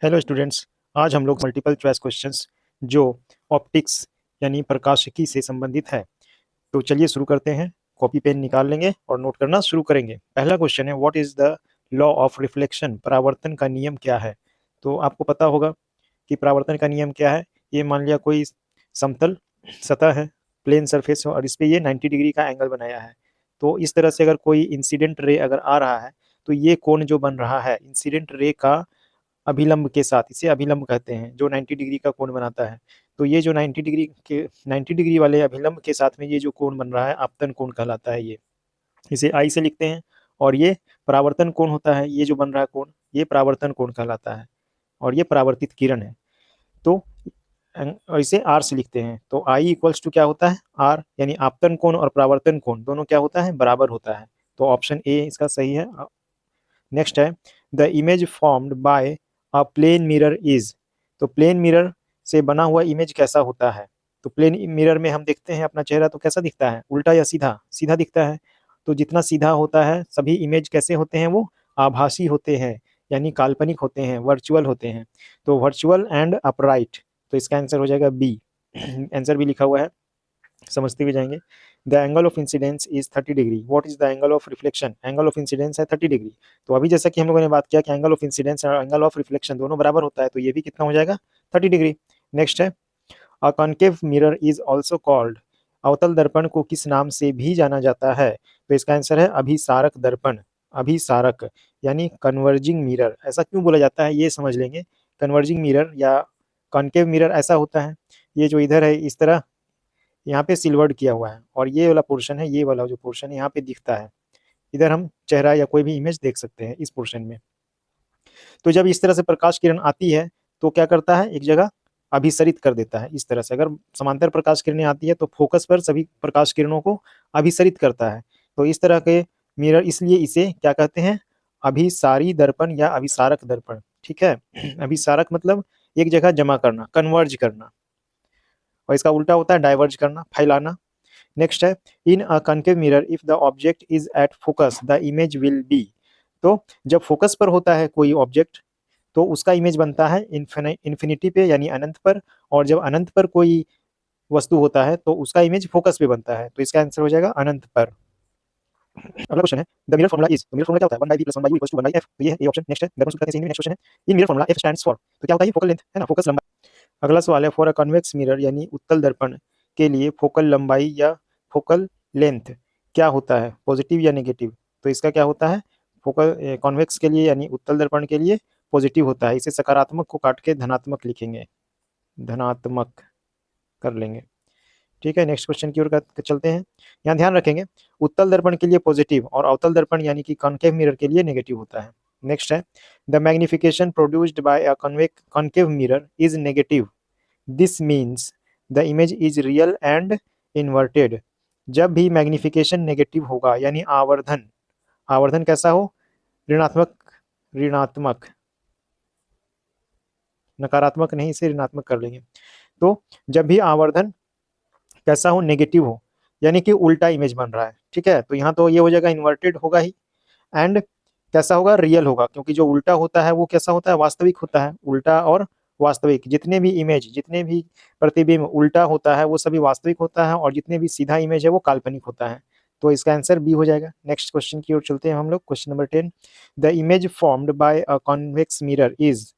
Hello students. आज हम लोग मल्टीपल चॉइस क्वेश्चंस जो ऑप्टिक्स यानी प्रकाशिकी से संबंधित है। तो चलिए शुरू करते हैं। कॉपी पेन निकाल लेंगे और नोट करना शुरू करेंगे। पहला क्वेश्चन है, what is the law of reflection? परावर्तन का नियम क्या है? तो आपको पता होगा कि परावर्तन का नियम क्या है। ये मान लिया कोई समतल सतह है, प्लेन सरफेस है, और इस पे ये 90 डिग्री का एंगल बनाया है। तो इस तरह से अगर कोई इंसिडेंट रे अगर आ रहा है तो ये कोण जो बन रहा है इंसिडेंट रे का अभिलंब के साथ, इसे अभिलंब कहते हैं, जो 90 डिग्री का कोण बनाता है। तो ये जो 90 डिग्री वाले अभिलंब के साथ में ये जो कोण बन रहा है आपतन कोण कहलाता है। ये इसे आई से लिखते हैं। और ये परावर्तन कोण होता है, ये जो बन रहा है कोण, ये परावर्तन कोण कहलाता है। और ये परावर्तित किरण है। तो और इसे आर से लिखते हैं। तो आई इक्वल्स टू क्या होता है? आर, यानी आपतन कोण और परावर्तन कोण दोनों क्या होता है? बराबर होता है। तो ऑप्शन ए इसका सही है। नेक्स्ट है, the image formed by a plane mirror is. तो प्लेन मिरर से बना हुआ इमेज कैसा होता है? तो प्लेन मिरर में हम देखते हैं अपना चेहरा, तो कैसा दिखता है? उल्टा या सीधा? सीधा दिखता है। तो जितना सीधा होता है सभी इमेज कैसे होते हैं? वो आभासी होते हैं, यानी काल्पनिक होते हैं, वर्चुअल होते हैं। तो वर्चुअल एंड अपराइट। तो इसका आंसर हो जाएगा बी। आंसर भी लिखा हुआ है, समझते हुए जाएंगे। The angle of incidence is 30 degree. What is the angle of reflection? Angle of incidence है 30 डिग्री। तो अभी जैसा कि हम लोगों ने बात किया कि एंगल ऑफ इंसिडेंस और एंगल ऑफ रिफ्लेक्शन दोनों बराबर होता है, तो ये भी कितना हो जाएगा? 30 डिग्री। नेक्स्ट है, a concave mirror is also called. अवतल दर्पण को किस नाम से भी जाना जाता है? तो इसका आंसर है अभिसारक दर्पण। अभिसारक यानी कन्वर्जिंग मिरर। ऐसा क्यों बोला जाता है ये समझ लेंगे। कन्वर्जिंग मिरर या कॉन्केव मिरर ऐसा होता है, ये जो इधर है इस तरह यहाँ पे सिल्वर्ड किया हुआ है, और ये वाला पोर्शन है, ये वाला जो पोर्शन है यहाँ पे दिखता है। इधर हम चेहरा या कोई भी इमेज देख सकते हैं इस पोर्शन में। तो जब इस तरह से प्रकाश किरण आती है तो क्या करता है? एक जगह अभिसरित कर देता है। इस तरह से अगर समांतर प्रकाश किरणें आती है तो फोकस पर सभी प्रकाश किरणों को अभिसरित करता है। तो इस तरह के मिरर, इसलिए इसे क्या कहते हैं? अभिसारी दर्पण या अभिसारक दर्पण। ठीक है। अभिसारक मतलब एक जगह जमा करना, कन्वर्ज करना, और इसका उल्टा होता है डाइवर्ज करना, फैलाना। नेक्स्ट है, in a concave mirror if the object is at focus the image will be. तो जब फोकस पर होता है कोई ऑब्जेक्ट तो उसका इमेज बनता है इन्फिनिटी पे यानी अनंत पर, और जब अनंत पर कोई वस्तु होता है तो उसका इमेज फोकस पे बनता है। तो इसका आंसर हो जाएगा अनंत पर। अगला क्वेश्चन है, द मिरर फॉर्मूला इज। तो मिरर फॉर्मूला क्या होता है? 1/v + 1/u = 1/f। तो ये है ए ऑप्शन। नेक्स्ट है, दर्पण सूत्र कहते हैं नेक्स्ट क्वेश्चन है, इन mirror formula f stands for. तो क्या होता है? ये फोकल लेंथ है ना, फोकस लंबाई। अगला सवाल है, फॉर अ कन्वेक्स मिरर यानी उत्तल दर्पण के लिए फोकल लंबाई या फोकल लेंथ क्या होता है? पॉजिटिव या नेगेटिव? तो इसका क्या होता है? फोकल कॉन्वेक्स के लिए यानी उत्तल दर्पण के लिए पॉजिटिव होता है। इसे सकारात्मक को काट के धनात्मक लिखेंगे, धनात्मक कर लेंगे। ठीक है, नेक्स्ट क्वेश्चन की ओर चलते हैं। यहाँ ध्यान रखेंगे, उत्तल दर्पण के लिए पॉजिटिव और अवतल दर्पण यानी कि कॉन्केव मिरर के लिए नेगेटिव होता है। नेक्स्ट है, the magnification produced by a concave mirror is negative. This means the image is real and inverted. जब भी मैग्निफिकेशन नेगेटिव होगा यानी आवर्धन, आवर्धन कैसा हो? ऋणात्मक, ऋणात्मक, नकारात्मक नहीं, इसे ऋणात्मक कर लेंगे। तो जब भी आवर्धन कैसा हो? नेगेटिव हो, यानी कि उल्टा इमेज बन रहा है। ठीक है, तो यहाँ तो ये हो जाएगा इन्वर्टेड होगा ही। एंड कैसा होगा? रियल होगा, क्योंकि जो उल्टा होता है वो कैसा होता है? वास्तविक होता है। उल्टा और वास्तविक, जितने भी इमेज, जितने भी प्रतिबिंब उल्टा होता है वो सभी वास्तविक होता है, और जितने भी सीधा इमेज है वो काल्पनिक होता है। तो इसका आंसर बी हो जाएगा। नेक्स्ट क्वेश्चन की ओर चलते हैं हम लोग। Question number 10, the image formed by a convex mirror is.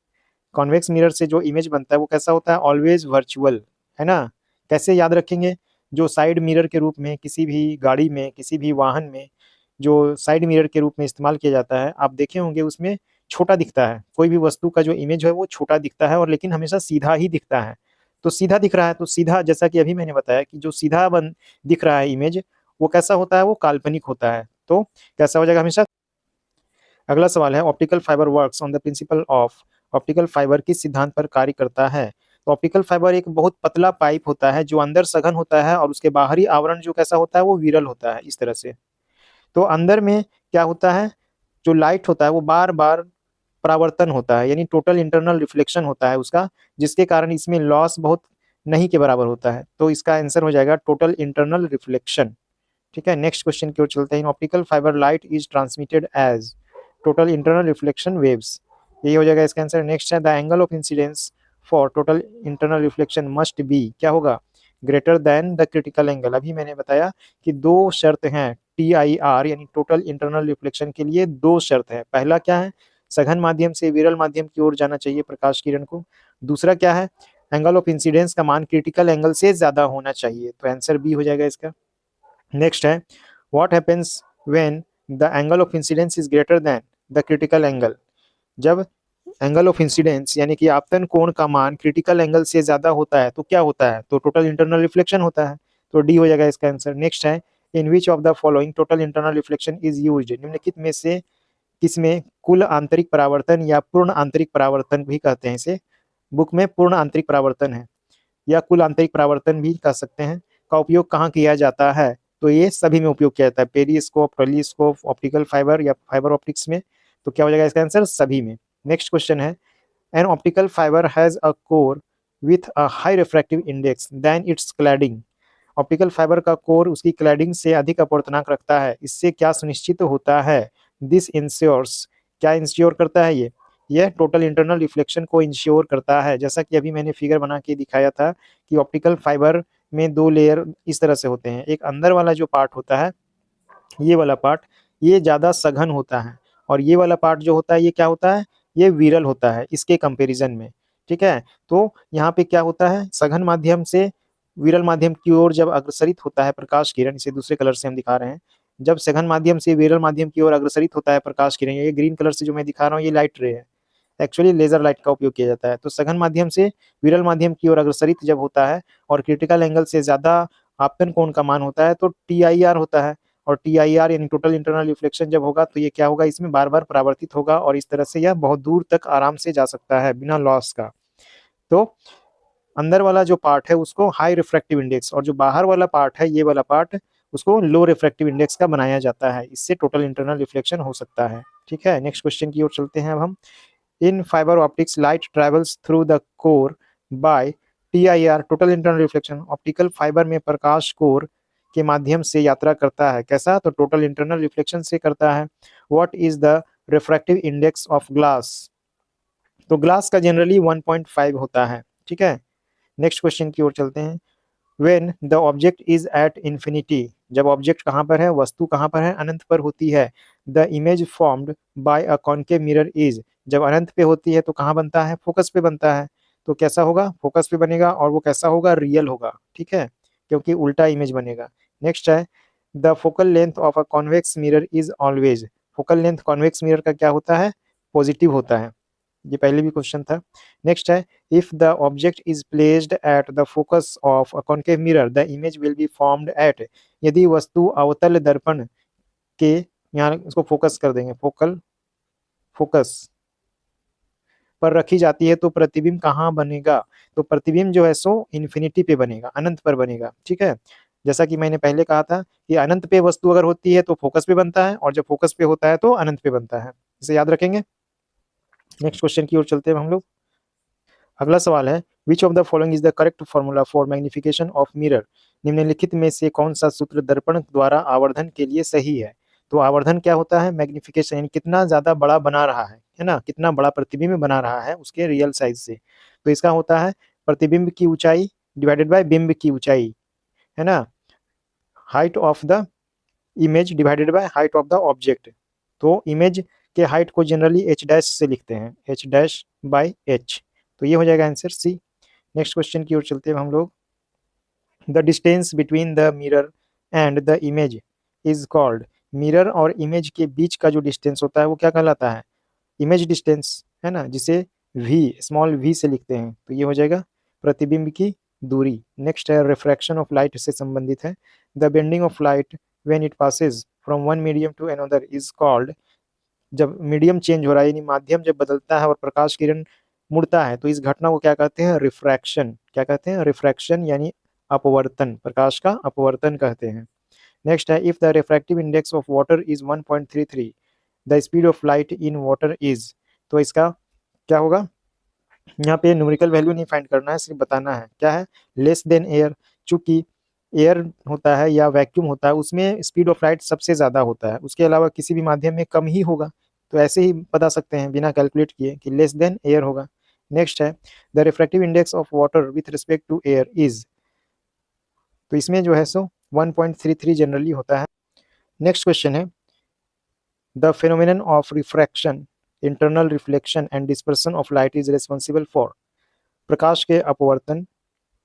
Convex mirror से जो इमेज बनता है वो कैसा होता है? ऑलवेज वर्चुअल, है ना। कैसे याद रखेंगे? जो साइड मिरर के रूप में किसी भी गाड़ी में, किसी भी वाहन में जो साइड मिरर के रूप में इस्तेमाल किया जाता है, आप देखे होंगे उसमें छोटा दिखता है। कोई भी वस्तु का जो इमेज है वो छोटा दिखता है, और लेकिन हमेशा सीधा ही दिखता है। तो सीधा दिख रहा है, तो सीधा, जैसा कि अभी मैंने बताया कि जो सीधा बन दिख रहा है इमेज, वो कैसा होता है? वो काल्पनिक होता है। तो कैसा हो जाएगा हमेशा? अगला सवाल है, optical fibre works on the principle of. Optical fibre किस सिद्धांत पर कार्य करता है? तो ऑप्टिकल फाइबर एक बहुत पतला पाइप होता है जो अंदर सघन होता है, और उसके बाहरी आवरण जो कैसा होता है? वो विरल होता है, इस तरह से। तो अंदर में क्या होता है? जो लाइट होता है वो बार बार परावर्तन होता है, यानी टोटल इंटरनल रिफ्लेक्शन होता है उसका, जिसके कारण इसमें लॉस बहुत नहीं के बराबर होता है। तो इसका आंसर हो जाएगा टोटल इंटरनल रिफ्लेक्शन। ठीक है, नेक्स्ट क्वेश्चन की ओर चलते हैं। Optical fibre light is transmitted as total internal reflection waves. यही हो जाएगा इसका आंसर। नेक्स्ट है the angle of incidence for total internal reflection must be, क्या होगा, greater than the critical angle. अभी मैंने बताया कि दो शर्त हैं TIR यानी टोटल इंटरनल रिफ्लेक्शन के लिए, दो शर्त है। पहला क्या है, सघन माध्यम से विरल माध्यम की ओर जाना चाहिए प्रकाश किरण को। दूसरा क्या है, एंगल ऑफ इंसिडेंस का मान क्रिटिकल एंगल से ज्यादा होना चाहिए, तो आंसर बी हो जाएगा इसका। नेक्स्ट है what happens when the angle of incidence is greater than the critical angle. जब एंगल ऑफ इंसिडेंस यानी कि आपतन कोण का मान क्रिटिकल एंगल से ज्यादा होता है तो क्या होता है, तो टोटल इंटरनल रिफ्लेक्शन होता है, तो डी हो जाएगा इसका आंसर। नेक्स्ट है in which of the following total internal reflection is used, निम्नलिखित में से किसमें कुल आंतरिक परावर्तन या पूर्ण आंतरिक परावर्तन भी कहते हैं इसे, बुक में पूर्ण आंतरिक परावर्तन है या कुल आंतरिक परावर्तन भी कह सकते हैं, का उपयोग कहाँ किया जाता है, तो ये सभी में उपयोग किया जाता है, पेरिस्कोप, टेलीस्कोप, ऑप्टिकल फाइबर या फाइबर ऑप्टिक्स में, तो क्या हो जाएगा इसका आंसर, सभी में। नेक्स्ट क्वेश्चन है an optical fibre has a core with a high refractive index than its cladding. Optical fibre का कोर उसकी क्लैडिंग से अधिक अपवर्तनांक रखता है, इससे क्या सुनिश्चित होता है, दिस इंश्योर्स, क्या इंश्योर करता है ये, यह टोटल इंटरनल रिफ्लेक्शन को इंश्योर करता है। जैसा कि अभी मैंने फिगर बना के दिखाया था कि ऑप्टिकल फाइबर में दो लेयर इस तरह से होते हैं, एक अंदर वाला जो पार्ट होता है, ये वाला पार्ट, ये ज़्यादा सघन होता है, और ये वाला पार्ट जो होता है ये क्या होता है, ये विरल होता है इसके कंपैरिजन में, ठीक है। तो यहाँ पे क्या होता है, सघन माध्यम से विरल माध्यम की ओर जब अग्रसरित होता है प्रकाश किरण, इसे दूसरे कलर से हम दिखा रहे हैं, जब सघन माध्यम से विरल माध्यम की ओर अग्रसरित होता है प्रकाश किरण, ये ग्रीन कलर से जो मैं दिखा रहा हूँ ये लाइट रे है, एक्चुअली लेजर लाइट का उपयोग किया जाता है। तो सघन माध्यम से विरल माध्यम की ओर अग्रसरित जब होता है और क्रिटिकल एंगल से ज्यादा आपतन कोण का मान होता है तो TIR होता है, और TIR यानी टोटल इंटरनल रिफ्लेक्शन जब होगा तो ये क्या होगा, इसमें बार बार परावर्तित होगा और इस तरह से यह बहुत दूर तक आराम से जा सकता है बिना लॉस का। तो अंदर वाला जो पार्ट है उसको हाई रिफ्रैक्टिव इंडेक्स, और जो बाहर वाला पार्ट है ये वाला पार्ट उसको लो रिफ्रैक्टिव इंडेक्स का बनाया जाता है, इससे टोटल इंटरनल रिफ्लेक्शन हो सकता है, ठीक है। नेक्स्ट क्वेश्चन की ओर चलते हैं अब हम। In fibre optics light travels through the core by TIR total internal reflection, optical fibre में प्रकाश कोर के माध्यम से यात्रा करता है, कैसा, तो टोटल इंटरनल रिफ्लेक्शन से करता है। What is the refractive index of glass, तो ग्लास का जनरली 1.5 होता है, ठीक है। नेक्स्ट क्वेश्चन की ओर चलते हैं। When the object is at infinity, जब ऑब्जेक्ट कहाँ पर है, वस्तु कहाँ पर है, अनंत पर होती है। The image formed by a concave mirror is, जब अनंत पे होती है तो कहाँ बनता है, फोकस पे बनता है, तो कैसा होगा, फोकस पे बनेगा, और वो कैसा होगा, रियल होगा, ठीक है, क्योंकि उल्टा इमेज बनेगा। नेक्स्ट है the focal length of a convex mirror is always, focal length convex mirror का क्या होता है, पॉजिटिव होता है, ये पहले भी क्वेश्चन था। नेक्स्ट है if the object is placed at the focus of a concave mirror the image will be formed at, यदि वस्तु अवतल दर्पण के, यहाँ इसको फोकस कर देंगे, फोकल फोकस पर रखी जाती है तो प्रतिबिंब कहाँ बनेगा, तो प्रतिबिंब जो है सो इन्फिनिटी पे बनेगा, अनंत पर बनेगा, ठीक है। जैसा कि मैंने पहले कहा था कि अनंत पे वस्तु अगर होती है तो फोकस पे बनता है, और जब फोकस पे होता है तो अनंत पे बनता है, इसे याद रखेंगे। नेक्स्ट क्वेश्चन की ओर चलते हैं हम लोग। अगला सवाल है विच of the following is the correct formula for magnification of mirror, निम्नलिखित में से कौन सा सूत्र दर्पण द्वारा आवर्धन के लिए सही है, तो आवर्धन क्या होता है, मैग्निफिकेशन यानी कितना ज्यादा बड़ा बना रहा है ना, कितना बड़ा प्रतिबिंब बना रहा है उसके रियल साइज से, तो इसका होता है प्रतिबिंब की ऊंचाई डिवाइडेड बाय बिंब की ऊंचाई, है ना, height of the image divided by height of the object, तो इमेज के हाइट को जनरली H डैश से लिखते हैं, H डैश बाई H, तो ये हो जाएगा आंसर सी। नेक्स्ट क्वेश्चन की ओर चलते हैं हम लोग। The distance between the mirror and the image is called, mirror और इमेज के बीच का जो डिस्टेंस होता है वो क्या कहलाता है, इमेज डिस्टेंस, है ना, जिसे V स्मॉल v से लिखते हैं, तो ये हो जाएगा प्रतिबिंब की दूरी। नेक्स्ट है रिफ्रैक्शन ऑफ लाइट से संबंधित है। The bending of light when it passes from one medium to another is called, जब मीडियम चेंज हो रहा है यानी माध्यम जब बदलता है और प्रकाश किरण मुड़ता है तो इस घटना को क्या कहते हैं, रिफ्रैक्शन, क्या कहते हैं, रिफ्रैक्शन यानी अपवर्तन, प्रकाश का अपवर्तन कहते हैं। नेक्स्ट है if the refractive index of water is 1.33 the speed of light in water is, तो इसका क्या होगा, यहाँ पे न्यूमेरिकल वैल्यू नहीं फाइंड करना है, सिर्फ बताना है क्या है, लेस देन एयर, चूंकि एयर होता है या वैक्यूम होता है उसमें स्पीड ऑफ लाइट सबसे ज्यादा होता है, उसके अलावा किसी भी माध्यम में कम ही होगा, तो ऐसे ही बता सकते हैं बिना कैलकुलेट किए कि लेस देन एयर होगा। नेक्स्ट है the refractive index of water with respect to air is, तो इसमें जो है सो 1.33 जनरली होता है। नेक्स्ट क्वेश्चन है the phenomenon of refraction, internal reflection and dispersion of light is responsible for, प्रकाश के अपवर्तन,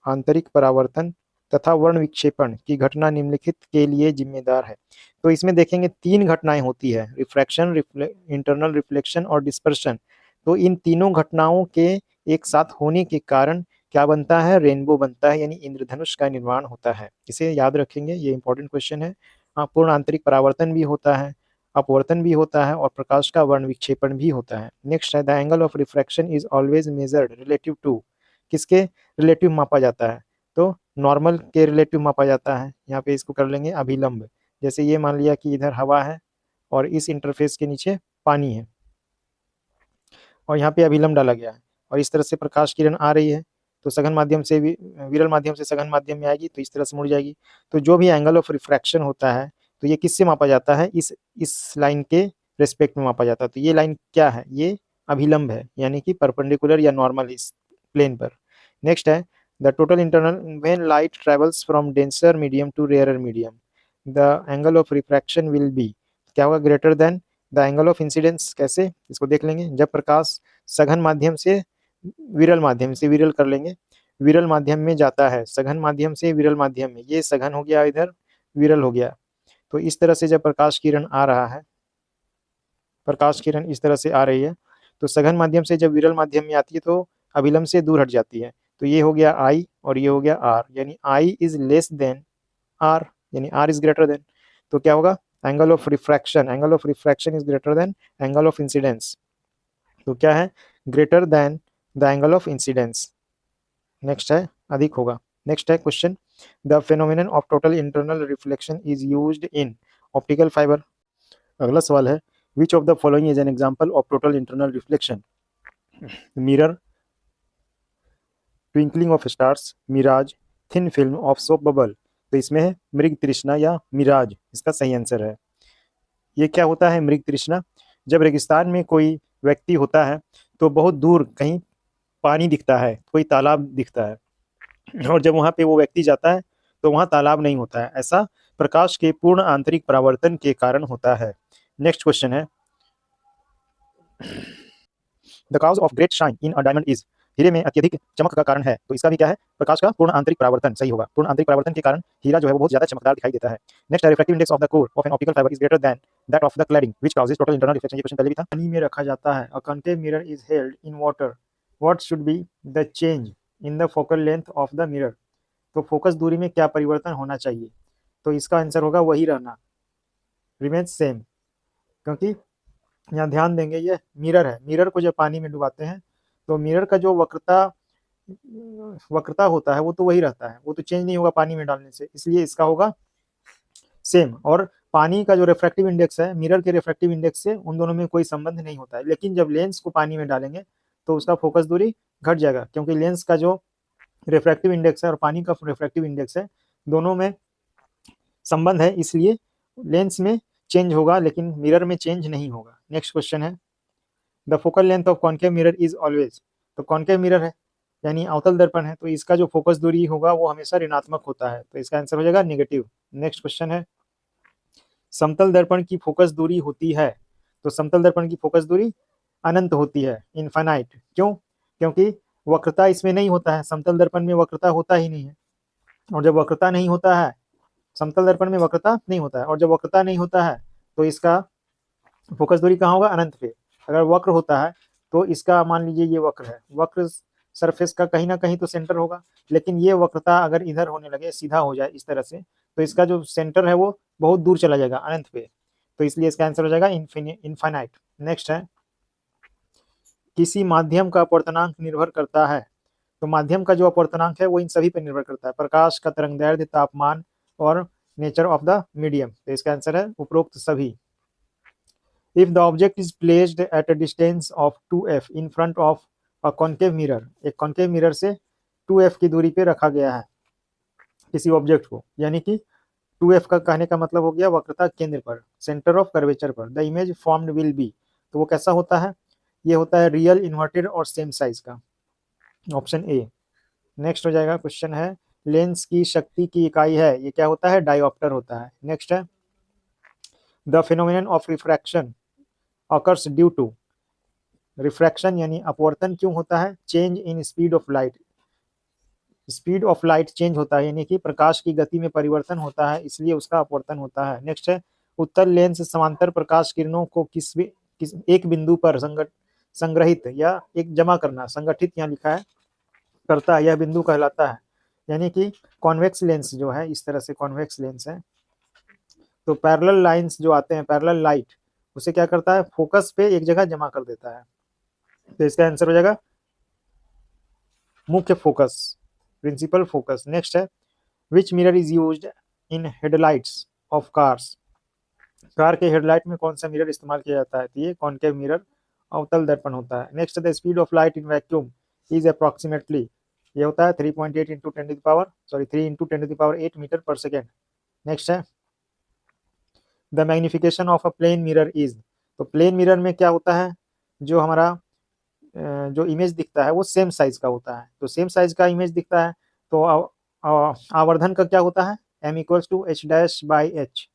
आंतरिक परावर्तन तथा वर्ण विक्षेपण की घटना निम्नलिखित के लिए जिम्मेदार है। तो इसमें देखेंगे 3 घटनाएं होती है, रिफ्रैक्शन, इंटरनल रिफ्लेक्शन और डिस्पर्शन। तो इन तीनों घटनाओं के एक साथ होने के कारण क्या बनता है, रेनबो बनता है, यानी इंद्रधनुष का निर्माण होता है। इसे याद रखेंगे, ये इंपॉर्टेंट क्वेश्चन है। पूर्ण आंतरिक परावर्तन भी होता है, अपवर्तन भी होता है और प्रकाश का वर्ण विक्षेपण भी होता है। नेक्स्ट है the angle of refraction is always measured relative to, किसके रिलेटिव मापा जाता है, तो नॉर्मल के रिलेटिव मापा जाता है। यहाँ पे इसको कर लेंगे अभिलंब। जैसे ये मान लिया कि इधर हवा है और इस इंटरफेस के नीचे पानी है और यहाँ पे अभिलंब डाला गया है और इस तरह से प्रकाश किरण आ रही है, तो सघन माध्यम से विरल माध्यम से सघन माध्यम में आएगी तो इस तरह से मुड़ जाएगी। तो जो भी एंगल ऑफ रिफ्रैक्शन होता है तो ये किससे मापा जाता है, इस लाइन के रेस्पेक्ट में मापा जाता है। तो ये लाइन क्या है, ये अभिलंब है, यानी कि परपेंडिकुलर या नॉर्मल इस प्लेन पर। नेक्स्ट है the total internal when light travels from denser medium to rarer medium the angle of refraction will be, क्या होगा, greater than the angle of incidence. कैसे, इसको देख लेंगे। जब प्रकाश सघन माध्यम से विरल माध्यम से, विरल कर लेंगे, विरल माध्यम में जाता है, सघन माध्यम से विरल माध्यम में, ये सघन हो गया, इधर विरल हो गया। तो इस तरह से जब प्रकाश किरण आ रहा है, प्रकाश किरण इस तरह से आ रही है, तो सघन माध्यम से जब विरल माध्यम में आती है तो अभिलंब से दूर हट जाती है। तो ये हो गया I और ये हो गया R, यानी I is less than R, यानी R इज ग्रेटर देन। तो क्या होगा, angle of refraction, angle of refraction is greater than angle of incidence. तो क्या है, greater than the angle of incidence. Next है अधिक होगा। नेक्स्ट है question the phenomenon of total internal reflection is used in optical fibre. अगला सवाल है विच of the following is an example of total internal reflection, mirror, twinkling of stars, mirage, thin film of soap bubble. तो इसमें है मृग तृष्णा या मिराज, इसका सही आंसर है। ये क्या होता है मृग तृष्णा, जब रेगिस्तान में कोई व्यक्ति होता है तो बहुत दूर कहीं पानी दिखता है, कोई तालाब दिखता है, और जब वहां पे वो व्यक्ति जाता है तो वहां तालाब नहीं होता है। ऐसा प्रकाश के पूर्ण आंतरिक परावर्तन के कारण होता है। नेक्स्ट क्वेश्चन है the cause of great shine in a diamond is, हीरे में अत्यधिक चमक का कारण है, तो इसका भी क्या है, प्रकाश का पूर्ण आंतरिक परावर्तन, सही होगा। पूर्ण आंतरिक परावर्तन के कारण हीरा जो है वो बहुत ज्यादा चमकदार दिखाई देता है। Next refractive index of the core of N optical fibre is greater than that of the cladding which causes total internal reflection, ये क्वेश्चन पहले भी था। पानी में रखा जाता है, a concave mirror is held in water, what should be the change in the focal length of the mirror. तो फोकस दूरी में क्या परिवर्तन होना चाहिए, तो इसका आंसर होगा वही रहना, रिमेन सेम, क्योंकि यहाँ ध्यान देंगे ये मिरर है, मिरर को जब पानी में डुबाते हैं तो मिरर का जो वक्रता होता है वो तो वही रहता है, वो तो चेंज नहीं होगा पानी में डालने से, इसलिए इसका होगा सेम। और पानी का जो रिफ्रैक्टिव इंडेक्स है मिरर के रिफ्रैक्टिव इंडेक्स से उन दोनों में कोई संबंध नहीं होता है, लेकिन जब लेंस को पानी में डालेंगे तो उसका फोकस दूरी घट जाएगा, क्योंकि लेंस का जो रिफ्रैक्टिव इंडेक्स है और पानी का रिफ्रैक्टिव इंडेक्स है दोनों में संबंध है, इसलिए लेंस में चेंज होगा लेकिन मिरर में चेंज नहीं होगा। नेक्स्ट क्वेश्चन है the focal length of concave mirror is always, तो कॉन्केव मिरर है यानी अवतल दर्पण है, तो इसका जो फोकस दूरी होगा वो हमेशा ऋणात्मक होता है, तो इसका आंसर हो जाएगा नेगेटिव। नेक्स्ट क्वेश्चन है समतल दर्पण की फोकस दूरी होती है, तो समतल दर्पण की फोकस दूरी अनंत होती है, इनफाइनाइट। क्यों, क्योंकि वक्रता इसमें नहीं होता है, समतल दर्पण में वक्रता होता ही नहीं है, और जब वक्रता नहीं होता है, समतल दर्पण में वक्रता नहीं होता है, और जब वक्रता नहीं होता है तो इसका फोकस दूरी कहाँ होगा, अनंत पे। अगर वक्र होता है तो इसका मान लीजिए ये वक्र है, वक्र सरफेस का कहीं ना कहीं तो सेंटर होगा, लेकिन ये वक्रता अगर इधर होने लगे, सीधा हो जाए इस तरह से, तो इसका जो सेंटर है वो बहुत दूर चला जाएगा अनंत पे, तो इसलिए इसका आंसर हो जाएगा इनफाइनाइट। नेक्स्ट है किसी माध्यम का अपवर्तनांक निर्भर करता है, तो माध्यम का जो अपवर्तनांक है वो इन सभी पर निर्भर करता है, प्रकाश का तरंगदैर्ध्य, तापमान और नेचर ऑफ द मीडियम, तो इसका आंसर है उपरोक्त सभी। If the object is placed at a distance of 2f in front of a concave mirror, एक concave mirror से 2f की दूरी पे रखा गया है किसी ऑब्जेक्ट को, यानी कि 2f का कहने का मतलब हो गया वक्रता केंद्र पर, सेंटर ऑफ कर्वेचर पर, the image formed will be, तो वो कैसा होता है? ये होता है रियल, इन्वर्टेड और सेम साइज का, ऑप्शन ए। नेक्स्ट हो जाएगा, क्वेश्चन है लेंस की शक्ति की इकाई है, ये क्या होता है? डायोप्टर होता है। नेक्स्ट है the phenomenon of refraction occurs due to, refraction यानी अपवर्तन क्यों होता है? Change in speed of light, speed of light change होता है यानी कि प्रकाश की गति में परिवर्तन होता है, इसलिए उसका अपवर्तन होता है। नेक्स्ट है उत्तल लेंस समांतर प्रकाश किरणों को किस एक बिंदु पर संग्रहित या एक जमा करना, संगठित यहाँ लिखा है, करता है, यह बिंदु कहलाता है। यानी कि कॉन्वेक्स लेंस जो है, इस तरह से कॉन्वेक्स लेंस है, तो पैरेलल लाइंस जो आते हैं, पैरेलल लाइट, उसे क्या करता है? फोकस पे एक जगह जमा कर देता है। तो इसका आंसर हो जाएगा मुख्य फोकस, प्रिंसिपल फोकस। नेक्स्ट है which mirror is used in headlights of cars, car के हेडलाइट में कौन सा मिरर इस्तेमाल किया जाता है? तो ये कॉनकेव मिरर, अवतल दर्पण होता है। Next the speed of light in vacuum is approximately, ये होता है 3.8 into 10 to the power, sorry 3 into 10 to the power 8 metre पर सेकेंड। नेक्स्ट है the magnification of a plane mirror is, तो प्लेन मिरर में क्या होता है? जो हमारा जो इमेज दिखता है वो सेम साइज का होता है, तो सेम साइज का इमेज दिखता है, तो आवर्धन का क्या होता है? m equals to H dash by H,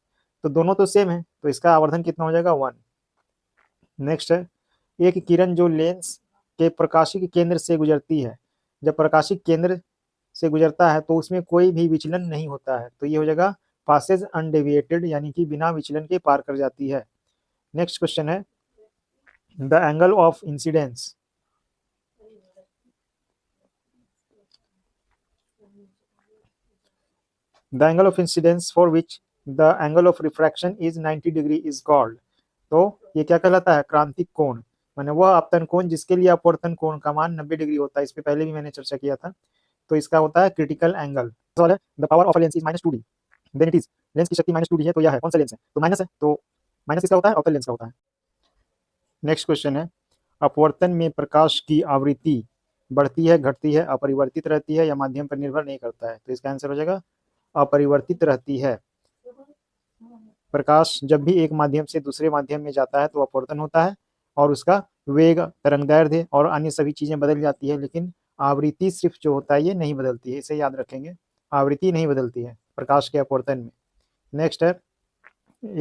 तो दोनों तो सेम है, तो इसका आवर्धन कितना हो जाएगा? 1। नेक्स्ट है एक किरण जो लेंस के प्रकाशिक केंद्र से गुजरती है, जब प्रकाशिक केंद्र से गुजरता है तो उसमें कोई भी विचलन नहीं होता है, तो ये हो जाएगा पासेज अनडेविएटेड, यानी कि बिना विचलन के पार कर जाती है। नेक्स्ट क्वेश्चन है the angle of incidence, the angle of incidence for which the angle of refraction is 90 degree is called, तो ये क्या कहलाता है? क्रांतिक कोण, माने वह आपतन कोण जिसके लिए अपवर्तन कोण का मान 90 डिग्री होता है, इस पे पहले भी मैंने चर्चा किया था, तो इसका होता है क्रिटिकल एंगल। सवाल है the power of a lens is -2d, then it is, lens की शक्ति -2d है, तो यह है कौन सा लेंस है? तो माइनस है, तो माइनस किसका होता है? अवतल लेंस का होता है। नेक्स्ट क्वेश्चन है अपवर्तन में प्रकाश की आवृत्ति बढ़ती है, घटती है, अपरिवर्तित रहती है या माध्यम पर निर्भर नहीं करता है? तो इसका आंसर हो जाएगा अपरिवर्तित रहती है। प्रकाश जब भी एक माध्यम से दूसरे माध्यम में जाता है तो अपवर्तन होता है और उसका वेग, तरंगदैर्ध्य और अन्य सभी चीजें बदल जाती है, लेकिन आवृत्ति सिर्फ जो होता है ये नहीं बदलती है, इसे याद रखेंगे, आवृत्ति नहीं बदलती है प्रकाश के अपवर्तन में। नेक्स्ट है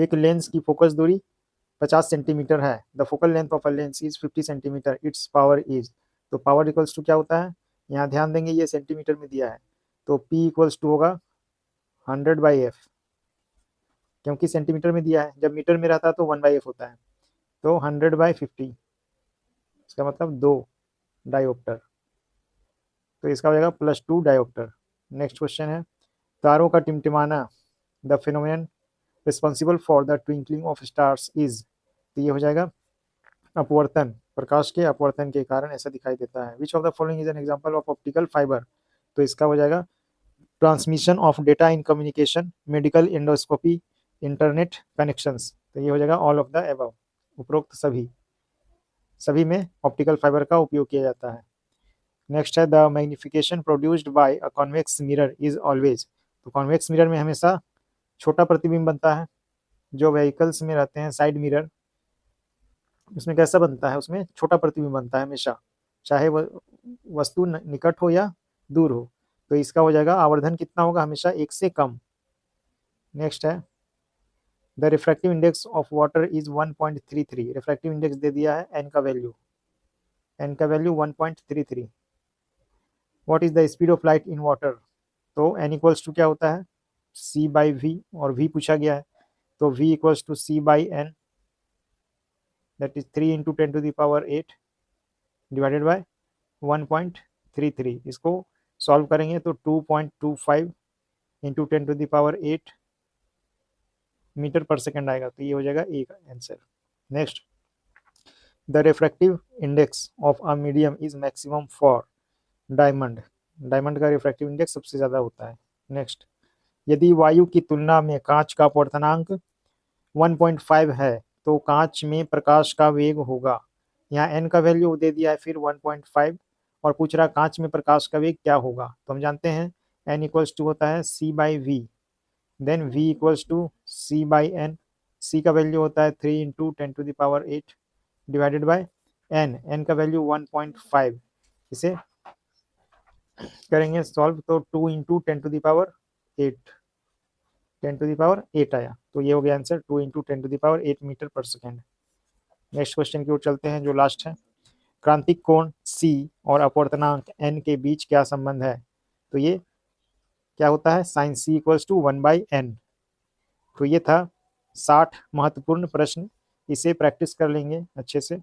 एक लेंस की फोकस दूरी 50 सेंटीमीटर है, the focal length of a lens is 50 centimetre, it's power is, तो पावर इक्वल्स टू क्या होता है? यहाँ ध्यान देंगे ये सेंटीमीटर में दिया है, तो P इक्वल्स टू होगा 100/f, क्योंकि सेंटीमीटर में दिया है, जब मीटर में रहता है तो 1/f होता है, तो 100/50, इसका मतलब 2 डायोप्टर, तो इसका हो जाएगा +2 डायोप्टर। नेक्स्ट क्वेश्चन है तारों का टिमटिमाना, the phenomenon responsible for the twinkling of stars is, तो ये हो जाएगा अपवर्तन, प्रकाश के अपवर्तन के कारण ऐसा दिखाई देता है। विच of the following is an example of optical fibre, तो इसका हो जाएगा transmission of data in communication, medical endoscopy, internet connections, तो ये हो जाएगा ऑल ऑफ द अबव, उपरोक्त सभी में ऑप्टिकल फाइबर का उपयोग किया जाता है। नेक्स्ट है the magnification produced by a convex mirror is always, तो कॉन्वेक्स मिरर में हमेशा छोटा प्रतिबिंब बनता है, जो व्हीकल्स में रहते हैं साइड मिरर, उसमें कैसा बनता है? उसमें छोटा प्रतिबिंब बनता है हमेशा, चाहे वह वस्तु निकट हो या दूर हो, तो इसका हो जाएगा आवर्धन कितना होगा? हमेशा 1 से कम। नेक्स्ट है the refractive index of water is 1.33, refractive index दे दिया है, एन का value 1.33। What is the speed of light in water, तो एन इक्वल्स टू क्या होता है? c/v, और v पूछा गया है, तो v equals to c/n, that is 3 into 10 to the power 8 divided by 1.33, इसको सॉल्व करेंगे तो 2.25 into 10 to the power 8 metre पर सेकेंड आएगा, तो ये हो जाएगा ए का answer. Next the refractive index of a medium is maximum for diamond, diamond का रिफ्रैक्टिव इंडेक्स सबसे ज़्यादा होता है। नेक्स्ट यदि वायु की तुलना में कांच का अपवर्तनांक 1.5 है तो कांच में प्रकाश का वेग होगा, यहाँ n का वैल्यू दे दिया है, फिर 1.5 और पूछ रहा कांच में प्रकाश का वेग क्या होगा, तो हम जानते हैं n इक्वल्स टू होता है c/v, then v equals to c/n, c का वैल्यू होता है 3 into 10 to the power 8 divided by n का वैल्यू 1.5। इसे करेंगे सॉल्व तो 2 इंटू 10⁸ 10⁸ आया। तो ये हो गया आंसर 2 इंटू 10⁸ मीटर पर सेकेंड। नेक्स्ट क्वेश्चन की ओर चलते हैं जो लास्ट है। क्रांतिक कोण C और अपवर्तनांक n के बीच क्या संबंध है? तो ये क्या होता है, sign C equals to 1/n। तो ये था 60 महत्वपूर्ण प्रश्न, इसे प्रैक्टिस कर लेंगे अच्छे से।